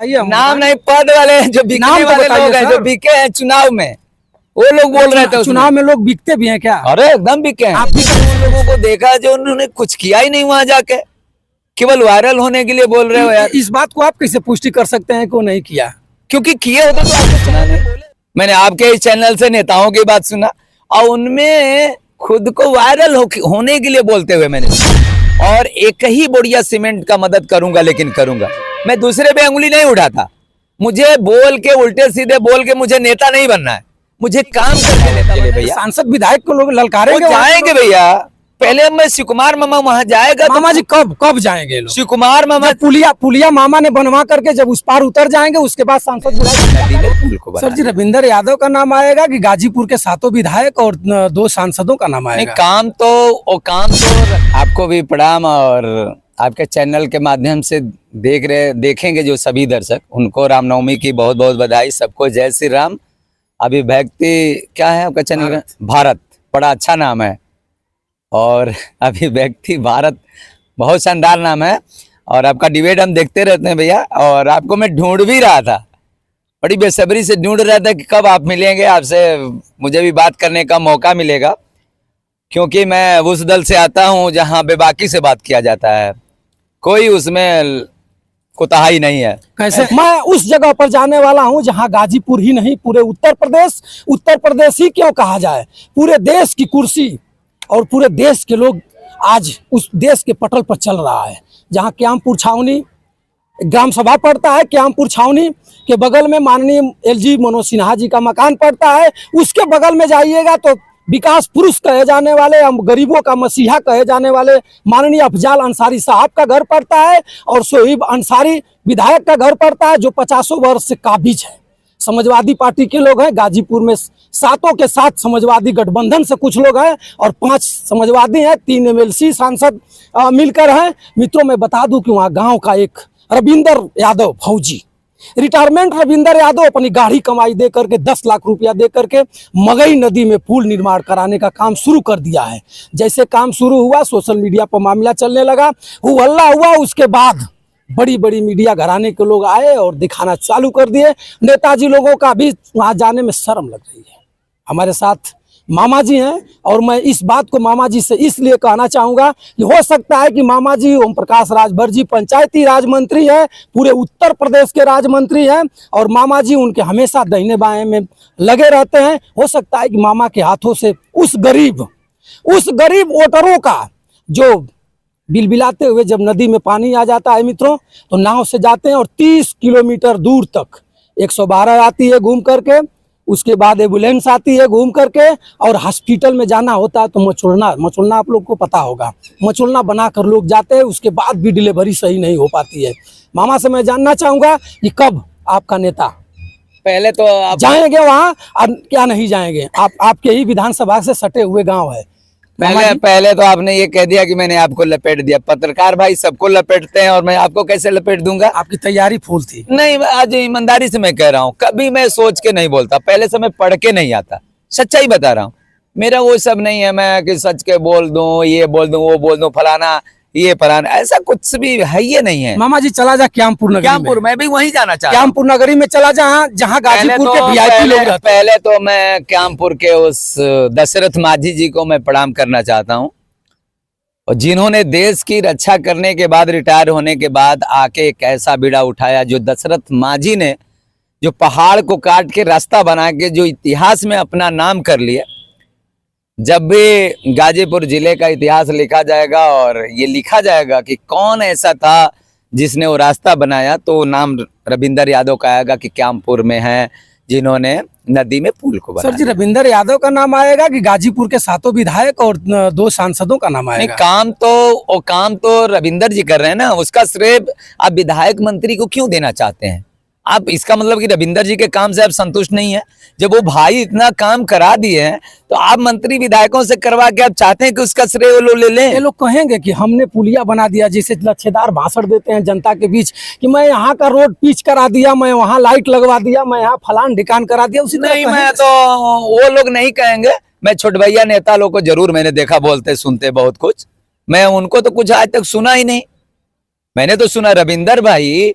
नाम नहीं, पद वाले जो बिकने वाले लोग हैं, जो बिके हैं चुनाव में, वो लोग बोल रहे थे। चुनाव में लोग बिकते भी हैं क्या? अरे एकदम बिके हैं। आप भी उन लोगों को देखा जो उन्होंने कुछ किया ही नहीं वहां जाके, केवल वायरल होने के लिए बोल रहे हो यार। इस बात को आप कैसे पुष्टि कर सकते हैं कि वो नहीं किया? क्योंकि किए होते तो आपको सुना नहीं। मैंने आपके इस चैनल से नेताओं की बात सुना और उनमें खुद को वायरल होने के लिए बोलते हुए मैंने, और एक ही बोरिया सीमेंट का मदद करूंगा, लेकिन करूंगा मैं, दूसरे पे अंगुली नहीं उठाता। मुझे बोल के उल्टे सीधे बोल के मुझे नेता नहीं बनना है, मुझे काम करके नेता बनना है भैया। सांसद विधायक को लोग ललकारेंगे, जाएंगे भैया। पहले मैं शिव कुमार मामा वहां जाएगा। मामा जी कब जाएंगे लोग? शिव कुमार मामा पुलिया मामा ने बनवा करके जब उस पार उतर जाएंगे, उसके बाद सांसद विधायक। सर जी, रविंदर यादव का नाम आएगा कि गाजीपुर के 7 विधायक और 2 सांसदों का नाम आएगा? काम तो आपको भी प्रणाम, और आपके चैनल के माध्यम से देखेंगे जो सभी दर्शक, उनको रामनवमी की बहुत बहुत बधाई। सबको जय श्री राम। अभिव्यक्ति क्या है आपका चैनल? भारत, बड़ा अच्छा नाम है। और अभिव्यक्ति भारत बहुत शानदार नाम है। और आपका डिबेट हम देखते रहते हैं भैया, और आपको मैं ढूंढ भी रहा था, बड़ी बेसब्री से ढूंढ रहा था कि कब आप मिलेंगे, आपसे मुझे भी बात करने का मौका मिलेगा, क्योंकि मैं उस दल से आता हूं जहां बेबाकी से बात किया जाता है, कोई उसमें कोताही नहीं है। कैसे? मैं उस जगह पर जाने वाला हूं जहां गाजीपुर ही नहीं, पूरे उत्तर प्रदेश ही क्यों कहा जाए, पूरे देश की कुर्सी और पूरे देश के लोग आज उस देश के पटल पर चल रहा है, जहां क्यामपुर छावनी ग्राम सभा पड़ता है। क्यामपुर छावनी के बगल में माननीय एलजी मनोज सिन्हा जी का मकान पड़ता है। उसके बगल में जाइएगा तो विकास पुरुष कहे जाने वाले, गरीबों का मसीहा कहे जाने वाले माननीय अफजाल अंसारी साहब का घर पड़ता है, और शोएब अंसारी विधायक का घर पड़ता है, जो 50 वर्ष से काबिज है। समाजवादी पार्टी के लोग हैं गाजीपुर में, 7 के 7 समाजवादी गठबंधन से कुछ लोग हैं, और 5 समाजवादी हैं, 3 MLC सांसद मिलकर हैं। मित्रों, मैं बता दूं कि वहाँ गांव का एक रविंदर यादव फौजी, रिटायरमेंट रविंदर यादव, अपनी गाड़ी कमाई दे करके 10 लाख रुपया दे करके मगई नदी में पुल निर्माण कराने का काम शुरू कर दिया है। जैसे काम शुरू हुआ, सोशल मीडिया पर मामला चलने लगा, हल्ला हुआ, उसके बाद बड़ी बड़ी मीडिया घराने के लोग आए और दिखाना चालू कर दिए। नेताजी लोगों का भी वहां जाने में शर्म लग रही है। हमारे साथ मामा जी हैं, और मैं इस बात को मामा जी से इसलिए कहना चाहूँगा कि हो सकता है कि मामा जी ओम प्रकाश राजभर जी पंचायती राज मंत्री हैं, पूरे उत्तर प्रदेश के राज मंत्री हैं, और मामा जी उनके हमेशा दाहिने बाएं में लगे रहते हैं। हो सकता है कि मामा के हाथों से उस गरीब वोटरों का, जो बिलबिलाते हुए जब नदी में पानी आ जाता है मित्रों, तो नाव से जाते हैं और 30 किलोमीटर दूर तक 112 आती है घूम करके, उसके बाद एम्बुलेंस आती है घूम करके, और हॉस्पिटल में जाना होता है तो मचुलना आप लोग को पता होगा, मचुलना बनाकर लोग जाते हैं, उसके बाद भी डिलीवरी सही नहीं हो पाती है। मामा से मैं जानना चाहूँगा कि कब आपका नेता पहले तो आप जाएंगे वहाँ, और क्या नहीं जाएंगे? आपके ही विधानसभा से सटे हुए गाँव है। पहले तो आपने ये कह दिया कि मैंने आपको लपेट दिया। पत्रकार भाई सबको लपेटते हैं, और मैं आपको कैसे लपेट दूंगा? आपकी तैयारी फूल थी। नहीं, आज ईमानदारी से मैं कह रहा हूँ, कभी मैं सोच के नहीं बोलता, पहले से मैं पढ़ के नहीं आता, सच्चाई बता रहा हूँ। मेरा वो सब नहीं है मैं कि सच के बोल दूं, ये बोल दूं, वो बोल दूं, फलाना ये फलाना, ऐसा कुछ भी है ये नहीं है। मामा जी चला जा क्यामपुर नगरी। क्यामपुर मैं भी वहीं जाना चाहता हूं। क्यामपुर नगरी में चला जा, जहाँ गाजीपुर के वीआईपी लोग रहते हैं। पहले तो मैं क्यामपुर के उस दशरथ माझी जी को मैं प्रणाम करना चाहता हूं, और जिन्होंने देश की रक्षा करने के बाद, रिटायर होने के बाद आके एक ऐसा बीड़ा उठाया, जो दशरथ माझी ने जो पहाड़ को काट के रास्ता बना के जो इतिहास में अपना नाम कर लिया। जब भी गाजीपुर जिले का इतिहास लिखा जाएगा और ये लिखा जाएगा कि कौन ऐसा था जिसने वो रास्ता बनाया, तो नाम रविंदर यादव का आएगा कि क्यामपुर में है जिन्होंने नदी में पुल को बनाया। सर जी, रविंदर यादव का नाम आएगा कि गाजीपुर के 7 विधायक और 2 सांसदों का नाम आएगा? काम तो रविंदर जी कर रहे हैं ना, उसका श्रेय आप विधायक मंत्री को क्यों देना चाहते हैं? आप इसका मतलब कि रविंदर जी के काम से आप संतुष्ट नहीं है? जब वो भाई इतना काम करा दिए हैं, तो आप मंत्री विधायकों से करवा के आप चाहते हैं कि उसका श्रेय वो लोग ले लें? ये लोग कहेंगे कि हमने पुलिया बना दिया, जैसे लच्छेदार भाषण देते हैं जनता के बीच कि मैं यहाँ का रोड पिच करा दिया, मैं वहाँ लाइट लगवा दिया, मैं यहाँ फलान ढिकान करा दिया। उसी नहीं, मैं तो वो लोग नहीं कहेंगे। मैं छोट भैया नेता लोग को जरूर मैंने देखा बोलते सुनते बहुत कुछ, मैं उनको तो कुछ आज तक सुना ही नहीं। मैंने तो सुना रविंदर भाई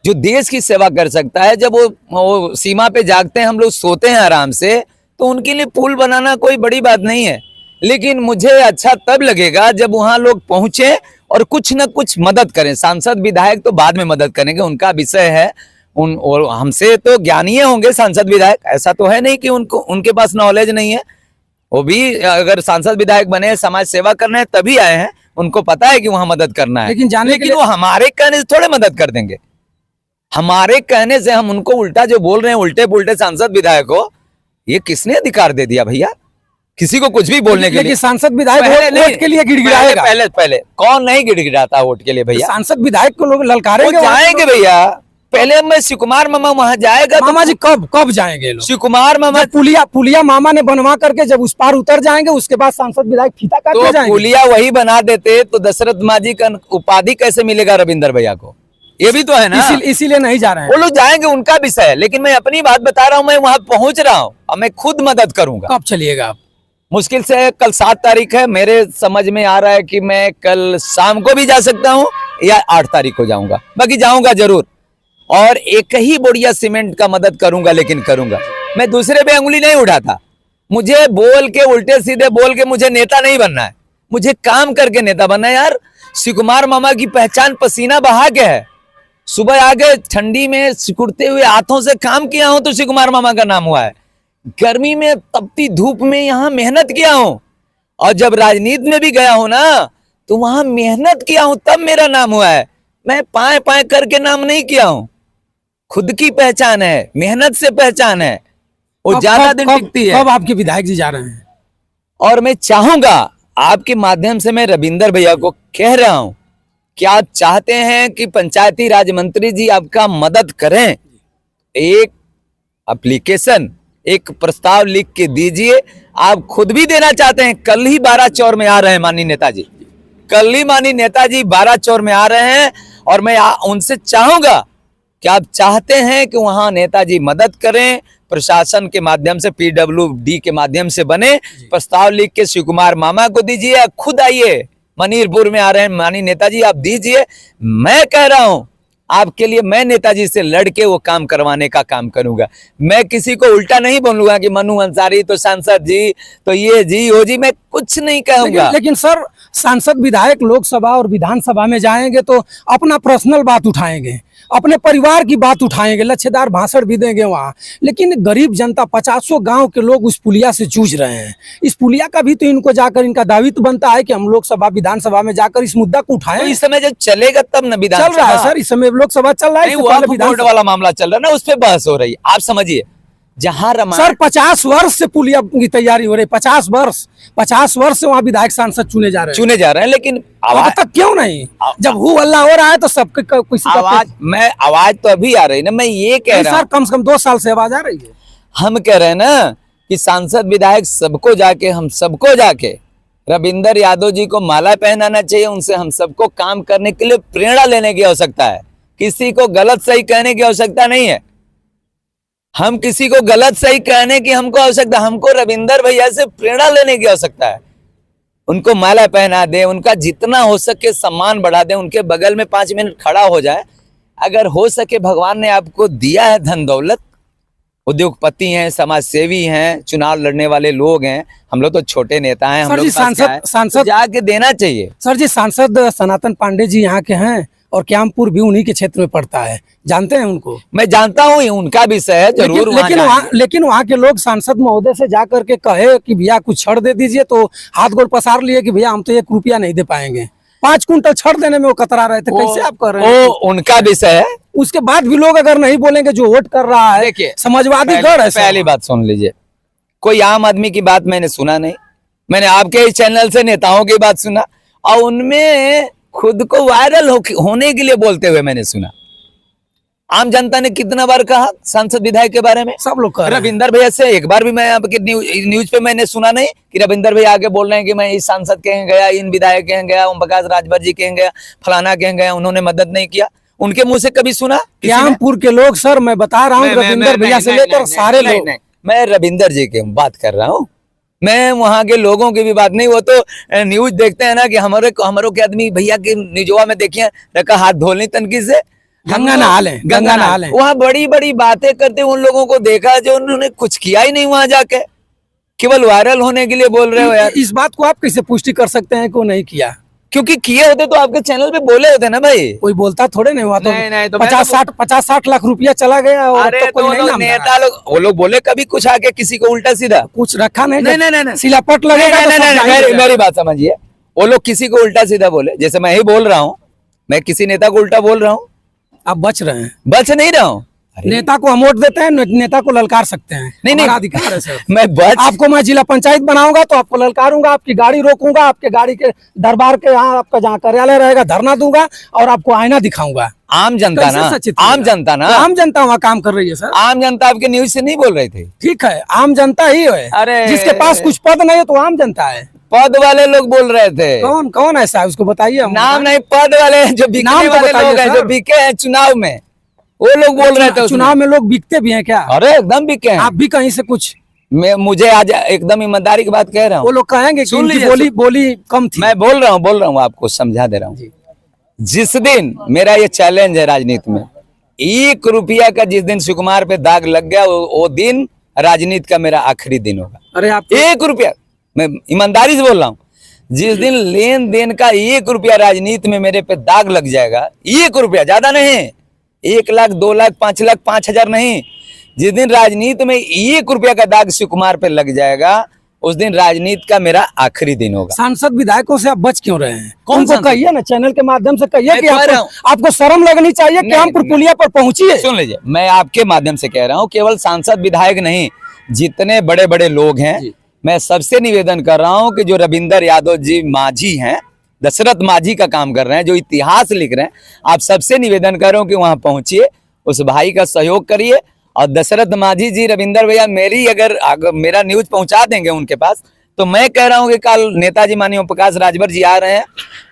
जो देश की सेवा कर सकता है, जब वो सीमा पे जागते हैं, हम लोग सोते हैं आराम से, तो उनके लिए पुल बनाना कोई बड़ी बात नहीं है। लेकिन मुझे अच्छा तब लगेगा जब वहां लोग पहुंचे और कुछ न कुछ मदद करें। सांसद विधायक तो बाद में मदद करेंगे, उनका विषय है। और हमसे तो ज्ञानी होंगे सांसद विधायक, ऐसा तो है नहीं कि उनको उनके पास नॉलेज नहीं है। वो भी अगर सांसद विधायक बने, समाज सेवा करना है तभी आए हैं, उनको पता है कि वहां मदद करना है। लेकिन वो हमारे कहने से थोड़े मदद कर देंगे। हमारे कहने से हम उनको उल्टा जो बोल रहे हैं, उल्टे पुल्टे सांसद विधायक को, ये किसने अधिकार दे दिया भैया किसी को कुछ भी बोलने के लिए? सांसद विधायक वोट के लिए गिड़गिड़ाएगा। पहले कौन नहीं गिड़गिड़ाता वोट के लिए भैया? सांसद विधायक को लोग ललकारेंगे, जाएंगे भैया। पहले मैं शिवकुमार मामा वहां जाएगा। मामा जी कब जाएंगे लोग? शिवकुमार मामा पुलिया मामा ने बनवा करके जब उस पार उतर जाएंगे, उसके बाद सांसद विधायक फीता काटने जाएंगे। पुलिया वही बना देते तो दशरथ मांझी का उपाधि कैसे मिलेगा रविंदर भैया को? ये भी तो है ना, इसीलिए नहीं जा रहे हैं। वो लोग जाएंगे, उनका विषय है। लेकिन मैं अपनी बात बता रहा हूँ, मैं वहां पहुंच रहा हूँ और मैं खुद मदद करूंगा। कब चलिएगा आप? मुश्किल से कल 7 तारीख है, मेरे समझ में आ रहा है कि मैं कल शाम को भी जा सकता हूँ या 8 तारीख को जाऊंगा, बाकी जाऊंगा जरूर। और एक ही बोरिया सीमेंट का मदद करूंगा, लेकिन करूंगा। मैं दूसरे पे अंगुली नहीं उठाता। मुझे बोल के उल्टे सीधे बोल के मुझे नेता नहीं बनना है, मुझे काम करके नेता बनना है। यार शिवकुमार मामा की पहचान पसीना बहा के है। सुबह आगे ठंडी में सिकुड़ते हुए हाथों से काम किया हूं तो शिवकुमार मामा का नाम हुआ है। गर्मी में तपती धूप में यहाँ मेहनत किया हूं, और जब राजनीति में भी गया हूं ना, तो वहां मेहनत किया हूं, तब मेरा नाम हुआ है। मैं पाए पाए करके नाम नहीं किया हूं। खुद की पहचान है, मेहनत से पहचान है, वो ज्यादा दिन टिकती है। कब आपके विधायक जी जा रहे हैं? और मैं चाहूंगा आपके माध्यम से, मैं रविंदर भैया को कह रहा हूं, क्या आप चाहते हैं कि पंचायती राज मंत्री जी आपका मदद करें? एक एप्लीकेशन, एक प्रस्ताव लिख के दीजिए। आप खुद भी देना चाहते हैं? कल ही 12 चौर में आ रहे हैं माननीय नेताजी, कल ही माननीय नेताजी 12 चौर में आ रहे हैं। और मैं उनसे चाहूंगा कि आप चाहते हैं कि वहां नेताजी मदद करें, प्रशासन के माध्यम से, PWD के माध्यम से बने, प्रस्ताव लिख के शिवकुमार मामा को दीजिए। खुद आइए, मनीरपुर में आ रहे हैं माननीय नेताजी, आप दीजिए। मैं कह रहा हूं आपके लिए, मैं नेताजी से लड़के वो काम करवाने का काम करूंगा। मैं किसी को उल्टा नहीं बोलूंगा कि मनु अंसारी तो सांसद जी, तो ये जी वो जी, मैं कुछ नहीं कहूंगा। लेकिन सर, सांसद विधायक लोकसभा और विधानसभा में जाएंगे तो अपना पर्सनल बात उठाएंगे, अपने परिवार की बात उठाएंगे, लच्छेदार भाषण भी देंगे वहाँ। लेकिन गरीब जनता, 50 गांव के लोग उस पुलिया से जूझ रहे हैं। इस पुलिया का भी तो इनको जाकर, इनका दायित्व बनता है कि हम लोकसभा विधानसभा में जाकर इस मुद्दा को उठाएं। तो इस समय जब चलेगा तब न विधानसभा चल रहा है सर, इस समय लोकसभा चल रहा है, कोर्ट वाला मामला चल रहा है ना, उस पर बहस हो रही है। आप समझिए, जहां सर 50 वर्ष से पुलिया की तैयारी हो रही है, 50 वर्ष से वहाँ विधायक सांसद चुने जा रहे हैं। लेकिन अब तक क्यों नहीं? जब हु हल्ला हो रहा है तो सबके किसी का आवाज तो अभी आ रही है ना। मैं ये कह रहा हूँ, सर कम से कम 2 साल से आवाज आ रही है। हम कह रहे हैं ना कि सांसद विधायक सबको जाके, हम सबको जाके रविंदर यादव जी को माला पहनाना चाहिए। उनसे हम सबको काम करने के लिए प्रेरणा लेने की आवश्यकता है। किसी को गलत सही कहने की आवश्यकता नहीं है। हम किसी को गलत सही कहने की हमको आवश्यकता, हमको रविंदर भैया से प्रेरणा लेने की आवश्यकता है। उनको माला पहना दे, उनका जितना हो सके सम्मान बढ़ा दे, उनके बगल में 5 मिनट खड़ा हो जाए। अगर हो सके, भगवान ने आपको दिया है धन दौलत, उद्योगपति हैं, समाज सेवी हैं, चुनाव लड़ने वाले लोग हैं, हम लोग तो छोटे नेता हैं, हम लोग सांसद जाके देना चाहिए। सर जी, सांसद सनातन पांडे जी यहाँ के हैं और क्यामपुर भी उन्हीं के क्षेत्र में पड़ता है, जानते हैं उनको? मैं जानता हूँ, उनका विषय है जरूर। लेकिन वहाँ के लोग सांसद महोदय से जाकर के कहे कि भैया कुछ छड़ दे दीजिए, तो हाथ गोड़ पसार लिए कि भैया हम तो 1 रुपया नहीं दे पाएंगे। 5 कुंटल छड़ देने में वो कतरा रहे थे। कैसे आप कर रहे हैं? उनका विषय है। उसके बाद भी लोग अगर नहीं बोलेंगे, जो वोट कर रहा है समाजवादी गढ़ है। पहली बात सुन लीजिए, कोई आम आदमी की बात मैंने सुना नहीं। मैंने आपके इस चैनल से नेताओं की बात सुना, और उनमें खुद को वायरल होने के लिए बोलते हुए मैंने सुना। आम जनता ने कितना बार कहा सांसद विधायक के बारे में? सब लोग कह रहे हैं। रविंदर भैया से एक बार भी मैं आपके न्यूज पे मैंने सुना नहीं कि रविंदर भैया आके बोल रहे हैं कि मैं इस सांसद के यहाँ गया, इन विधायक के यहाँ गया, ओम प्रकाश राजभर जी के यहाँ गया, फलाना के यहाँ गया, उन्होंने मदद नहीं किया। उनके मुंह से कभी सुना? श्यामपुर के लोग, सर मैं बता रहा हूँ, रविंदर भैया से लेकर सारे लोग। मैं रविंदर जी की बात कर रहा हूँ, मैं वहां के लोगों की भी बात नहीं। वो तो न्यूज देखते हैं ना कि हमारे के आदमी भैया के न्यूजवा में देखिए रखा हाथ धोलनी तनकी से, गंगा नहा लें, गंगा नहा लें। वहाँ बड़ी बड़ी बातें करते उन लोगों को देखा जो उन्होंने कुछ किया ही नहीं वहां जाके, केवल वायरल होने के लिए बोल रहे हो यार। इस बात को आप कैसे पुष्टि कर सकते हैं कि वो नहीं किया? क्योंकि किए होते तो आपके चैनल पे बोले होते ना भाई। कोई बोलता थोड़े नहीं हुआ, तो नहीं, तो 50-60 लाख रुपया चला गया और अरे तो कोई तो नहीं लोग नाम नेता लोग वो लोग बोले कभी कुछ आके किसी को उल्टा सीधा कुछ रखा नहीं। नहीं, नहीं, नहीं। सिलापट लगेगा तो सब जाहिर मेरी बात समझिए, वो लोग किसी को उल्टा सीधा बोले, जैसे मैं ही बोल रहा हूँ, मैं किसी नेता को उल्टा बोल रहा हूँ, आप बच रहे हैं। बच नहीं रहा हूँ। नेता को हम वोट देते हैं, नेता को ललकार सकते हैं, नहीं, हमारा अधिकार है सर। मैं बच आपको मैं जिला पंचायत बनाऊंगा तो आपको ललकारूंगा, आपकी गाड़ी रोकूंगा, आपके गाड़ी के दरबार के यहाँ आपका जहाँ कार्यालय रहेगा धरना दूंगा और आपको आईना दिखाऊंगा। आम जनता कैसे ना, सचित आम होगा? जनता ना, तो आम जनता वहाँ काम कर रही है सर। आम जनता आपके न्यूज से नहीं बोल रहे थे। ठीक है, आम जनता ही है। अरे जिसके पास कुछ पद नहीं है तो आम जनता है। पद वाले लोग बोल रहे थे। कौन कौन ऐसा है उसको बताइए। हम नाम नहीं, पद वाले जो बिकने नाम तो वाले बताइए लोग हैं, सर। जो बिके हैं चुनाव में, वो लोग बोल रहे थे उसमें। चुनाव में लोग बिकते भी हैं क्या? अरे एकदम बिके हैं। आप भी कहीं से कुछ मुझे आज एकदम ईमानदारी की बात कह रहा वो हूँ। लोग कहेंगे कि सुन उनकी लीजिए, बोली कम थी। मैं बोल रहा हूँ आपको समझा दे रहा हूँ। जिस दिन मेरा ये चैलेंज है राजनीति में, 1 रुपया का जिस दिन सुकुमार पे दाग लग गया वो दिन राजनीति का मेरा आखिरी दिन होगा। अरे आप 1 रुपया, मैं ईमानदारी से बोल रहा हूँ, जिस दिन लेन देन का 1 रुपया राजनीति में मेरे पे दाग लग जाएगा, 1 रुपया, ज्यादा नहीं, 1 लाख 2 लाख 5 लाख 5,000 नहीं, जिस दिन राजनीति में 1 रुपया का दाग सुकुमार पे लग जाएगा, उस दिन राजनीति का मेरा आखिरी दिन होगा। सांसद विधायकों से आप बच क्यों रहे हैं? कौन उनको सांसद? कहिए ना, चैनल के माध्यम से कहिए मैं कि कह रहा हूं। आपको शर्म लगनी चाहिए कि नहीं, हम पुलिया पर पहुंचिए। सुन लीजिए, मैं आपके माध्यम से कह रहा हूँ, केवल सांसद विधायक नहीं, जितने बड़े बड़े लोग हैं, मैं सबसे निवेदन कर रहा हूँ कि जो रविंदर यादव जी मांझी हैं, दशरथ मांझी का काम कर रहे हैं, जो इतिहास लिख रहे हैं, आप सबसे निवेदन कर रहा हूँ कि वहां पहुंचिए, उस भाई का सहयोग करिए। और दशरथ मांझी जी, रविंदर भैया, मेरी अगर मेरा न्यूज पहुंचा देंगे उनके पास, तो मैं कह रहा हूं कि कल नेताजी माननीय ओम प्रकाश राजभर जी आ रहे हैं,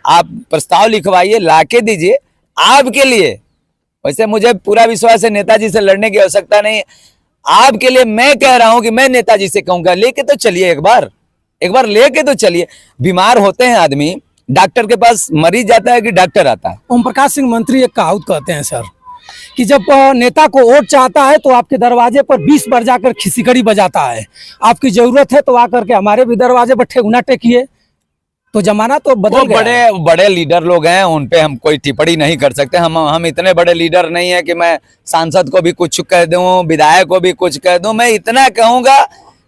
आप प्रस्ताव लिखवाइए, लाके दीजिए आपके लिए। वैसे मुझे पूरा विश्वास है नेताजी से लड़ने की आवश्यकता नहीं, आपके लिए मैं कह रहा हूं कि मैं नेताजी से कहूंगा लेके तो चलिए, एक बार लेके तो चलिए। बीमार होते हैं आदमी, डॉक्टर के पास मरीज जाता है कि डॉक्टर आता है? ओम प्रकाश सिंह मंत्री एक कहावत कहते हैं सर कि जब नेता को वोट चाहता है तो आपके दरवाजे पर 20 बार जाकर खिसिकड़ी बजाता है, आपकी जरूरत है तो आकर के हमारे भी दरवाजे पर ठेगुना टेकिए। तो जमाना तो बदल गया है। बड़े लीडर लोग हैं, उन पे हम कोई टिप्पणी नहीं कर सकते। हम इतने बड़े लीडर नहीं है कि मैं सांसद को भी कुछ कह दूं, विधायक को भी कुछ कह दूं। मैं इतना कहूंगा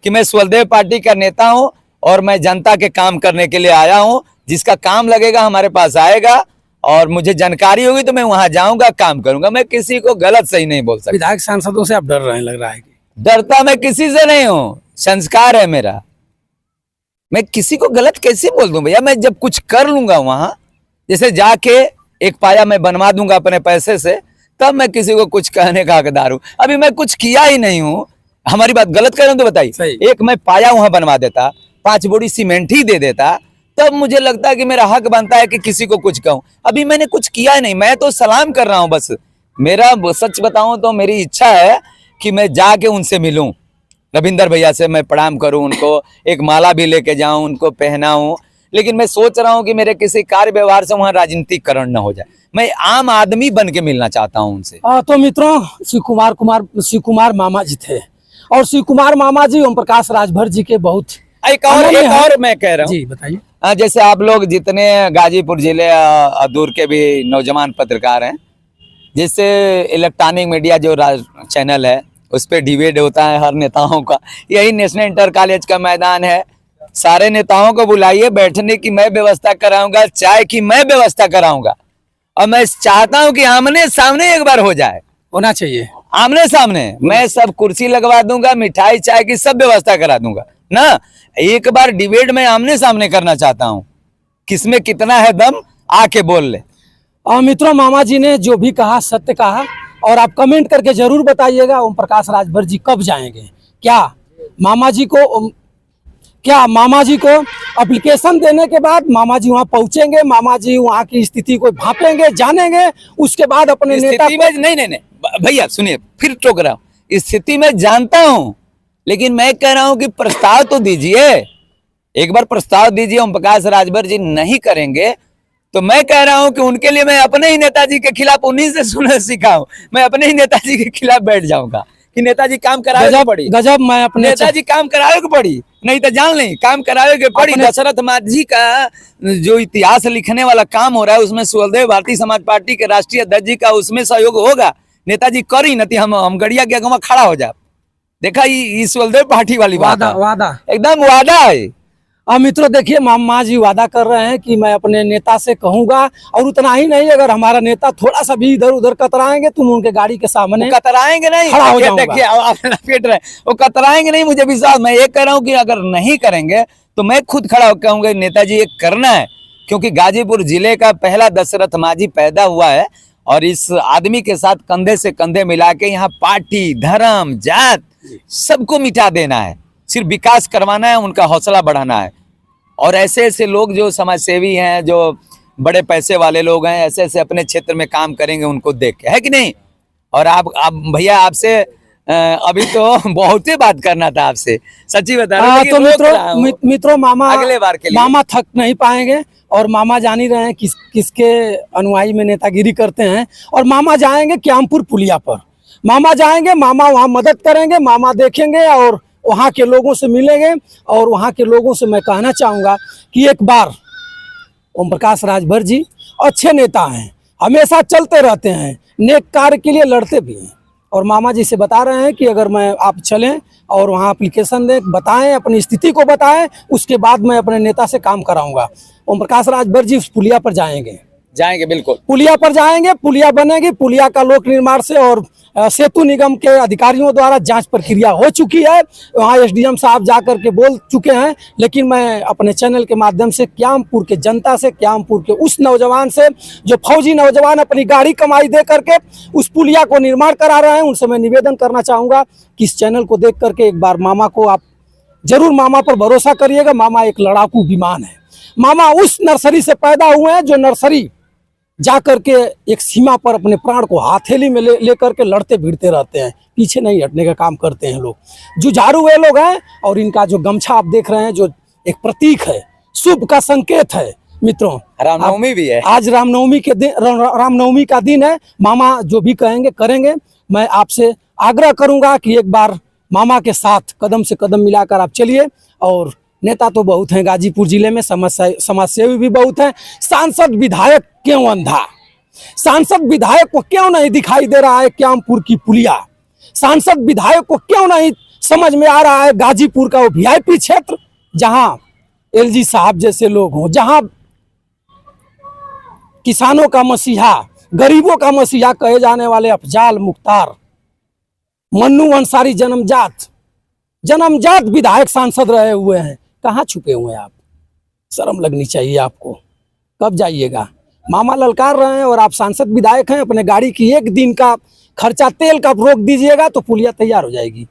कि मैं स्वदेव पार्टी का नेता हूं और मैं जनता के काम करने के लिए आया हूं। जिसका काम लगेगा हमारे पास आएगा और मुझे जानकारी होगी तो मैं वहां जाऊंगा, काम करूंगा। मैं किसी को गलत सही नहीं बोल सकता। विधायक सांसदों से आप डर रहे हैं, लग रहा है कि डरता मैं किसी से नहीं हूँ, संस्कार है मेरा। मैं किसी को गलत कैसे बोल दूं भैया? मैं जब कुछ कर लूंगा वहां, जैसे जाके एक पाया मैं बनवा दूंगा अपने पैसे से, तब मैं किसी को कुछ कहने का हकदार हूं। अभी मैं कुछ किया ही नहीं हूं। हमारी बात गलत कर रहा हूं तो बताइए। एक मैं पाया वहां बनवा देता, 5 बोरी सीमेंट ही दे देता, तब मुझे लगता है कि मेरा हक बनता है कि किसी को कुछ कहूं। अभी मैंने कुछ किया ही नहीं, मैं तो सलाम कर रहा हूं बस। मेरा सच बताऊं तो मेरी इच्छा है कि मैं जाके उनसे मिलूं, रविंदर भैया से मैं प्रणाम करूं, उनको एक माला भी लेके जाऊं, उनको पहनाऊं। लेकिन मैं सोच रहा हूं कि मेरे किसी कार्य व्यवहार से वहां राजनीतिकरण न हो जाए। मैं आम आदमी बन के मिलना चाहता हूं उनसे। तो मित्रों, शिव कुमार मामा जी थे और शिव कुमार मामा जी ओम प्रकाश राजभर जी के बहुत एक और मैं कह रहा हूँ जी, बताइए। जैसे आप लोग जितने गाजीपुर जिले दूर के भी नौजवान पत्रकार हैं, जिससे इलेक्ट्रॉनिक मीडिया जो चैनल है उस पर डिबेट होता है हर नेताओं का, यही नेशनल इंटर कॉलेज का मैदान है। सारे नेताओं को बुलाइए, बैठने की मैं व्यवस्था कराऊंगा, चाय की मैं व्यवस्था कराऊंगा। और मैं चाहता हूं कि आमने सामने एक बार हो जाए, होना चाहिए आमने सामने। मैं सब कुर्सी लगवा दूंगा, मिठाई चाय की सब व्यवस्था करा दूंगा ना। एक बार डिबेट में आमने सामने करना चाहता हूं, किसमें कितना है दम, आके बोल ले। मित्रों, मामा जी ने जो भी कहा सत्य कहा और आप कमेंट करके जरूर बताइएगा ओम प्रकाश राजभर जी कब जाएंगे। क्या मामा जी को एप्लीकेशन देने के बाद मामा जी वहां पहुंचेंगे, मामा जी वहां की स्थिति को भापेंगे, जानेंगे, उसके बाद अपने नेता में नहीं भैया सुनिए, फिर टोक रहा हूं। स्थिति में जानता हूं, लेकिन मैं कह रहा हूं कि प्रस्ताव तो दीजिए, एक बार प्रस्ताव दीजिए। ओम प्रकाश राजभर जी नहीं करेंगे तो मैं कह रहा हूं कि उनके लिए मैं अपने ही नेताजी के खिलाफ उन्हीं से सुनना सीखा हूं। मैं अपने ही नेताजी के खिलाफ बैठ जाऊंगा कि नेताजी काम करावे के गजब पड़ी, गजब। मैं अपने नेताजी काम करावे के पड़ी, नहीं तो जान लें काम करावे के पड़ी। अपने- दशरथ मांझी का जो इतिहास लिखने वाला काम हो रहा है उसमें सुहलदेव भारतीय समाज पार्टी के राष्ट्रीय अध्यक्ष जी का उसमें सहयोग होगा। नेताजी करी नहीं हम गड़िया के अगवा खड़ा हो जा। देखा ये सुहलदेव पार्टी वाली बात वादा है। वादा। एकदम वादा है। अब मित्रों देखिए मामा जी वादा कर रहे हैं कि मैं अपने नेता से कहूंगा, और उतना ही नहीं, अगर हमारा नेता थोड़ा सा भी इधर उधर कतराएंगे तुम उनके गाड़ी के सामने वो कतराएंगे नहीं, खड़ा हो देखिए जाऊंगा। देखिए आप लपेट रहे हैं। वो कतराएंगे नहीं, मुझे विश्वास। मैं ये कह रहा हूँ कि अगर नहीं करेंगे तो मैं खुद खड़ा होकर कहूंगा नेताजी ये करना है, क्योंकि गाजीपुर जिले का पहला दशरथ मांझी पैदा हुआ है और इस आदमी के साथ कंधे से कंधे मिला के यहाँ पार्टी धर्म जात सबको मिटा देना है, सिर्फ विकास करवाना है, उनका हौसला बढ़ाना है। और ऐसे ऐसे लोग जो समाज सेवी हैं, जो बड़े पैसे वाले लोग हैं, ऐसे ऐसे अपने क्षेत्र में काम करेंगे उनको देख के, है कि नहीं। और आप भैया आपसे अभी तो बहुत ही बात करना था आपसे, सच्ची बता रहा हूं, तो लेकिन रोक रहा हूं। मित्रों मामा अगले बार के लिए मामा थक नहीं पाएंगे, और मामा जान ही रहे हैं किसके अनुयायी में नेतागिरी करते हैं। और मामा जाएंगे क्यामपुर पुलिया पर, मामा जाएंगे, मामा वहाँ मदद करेंगे, मामा देखेंगे और वहाँ के लोगों से मिलेंगे। और वहाँ के लोगों से मैं कहना चाहूँगा कि एक बार ओम प्रकाश राजभर जी अच्छे नेता हैं, हमेशा चलते रहते हैं, नेक कार्य के लिए लड़ते भी हैं। और मामा जी से बता रहे हैं कि अगर मैं आप चलें और वहाँ एप्लीकेशन दें, बताएं, अपनी स्थिति को बताएं, उसके बाद मैं अपने नेता से काम कराऊंगा। ओम प्रकाश राजभर जी उस पुलिया पर जाएंगे, बिल्कुल पुलिया पर जाएंगे, पुलिया बनेगी, पुलिया का लोक निर्माण से और सेतु निगम के अधिकारियों द्वारा जांच प्रक्रिया हो चुकी है, वहाँ एसडीएम साहब जाकर के बोल चुके हैं। लेकिन मैं अपने चैनल के माध्यम से क्यामपुर के जनता से, क्यामपुर के उस नौजवान से जो फौजी नौजवान अपनी गाड़ी कमाई दे करके उस पुलिया को निर्माण करा रहे हैं, उनसे मैं निवेदन करना चाहूँगा कि इस चैनल को देख करके एक बार मामा को आप जरूर, मामा पर भरोसा करिएगा। मामा एक लड़ाकू विमान है। मामा उस नर्सरी से पैदा हुए हैं जो नर्सरी जा करके एक सीमा पर अपने प्राण को हथेली में ले करके लड़ते भिड़ते रहते हैं, पीछे नहीं हटने का काम करते हैं लोग। जुझारू वे लोग हैं। और इनका जो गमछा आप देख रहे हैं, जो एक प्रतीक है, शुभ का संकेत है। मित्रों रामनवमी भी है आज, रामनवमी के दिन, रामनवमी का दिन है। मामा जो भी कहेंगे करेंगे। मैं आपसे आग्रह करूंगा कि एक बार मामा के साथ कदम से कदम मिलाकर आप चलिए। और नेता तो बहुत हैं गाजीपुर जिले में, समाज सेवी भी बहुत हैं। सांसद विधायक क्यों अंधा, सांसद विधायक को क्यों नहीं दिखाई दे रहा है क्यामपुर की पुलिया, सांसद विधायक को क्यों नहीं समझ में आ रहा है गाजीपुर का वो वीआईपी क्षेत्र, जहां एलजी साहब जैसे लोग हों, जहां किसानों का मसीहा, गरीबों का मसीहा कहे जाने वाले अफजाल मुख्तार, मन्नू अंसारी जन्मजात विधायक सांसद रहे हुए हैं। कहाँ छुपे हुए हैं आप? शर्म लगनी चाहिए आपको। कब जाइएगा? मामा ललकार रहे हैं और आप सांसद विधायक हैं। अपने गाड़ी की एक दिन का खर्चा तेल का रोक दीजिएगा तो पुलिया तैयार हो जाएगी।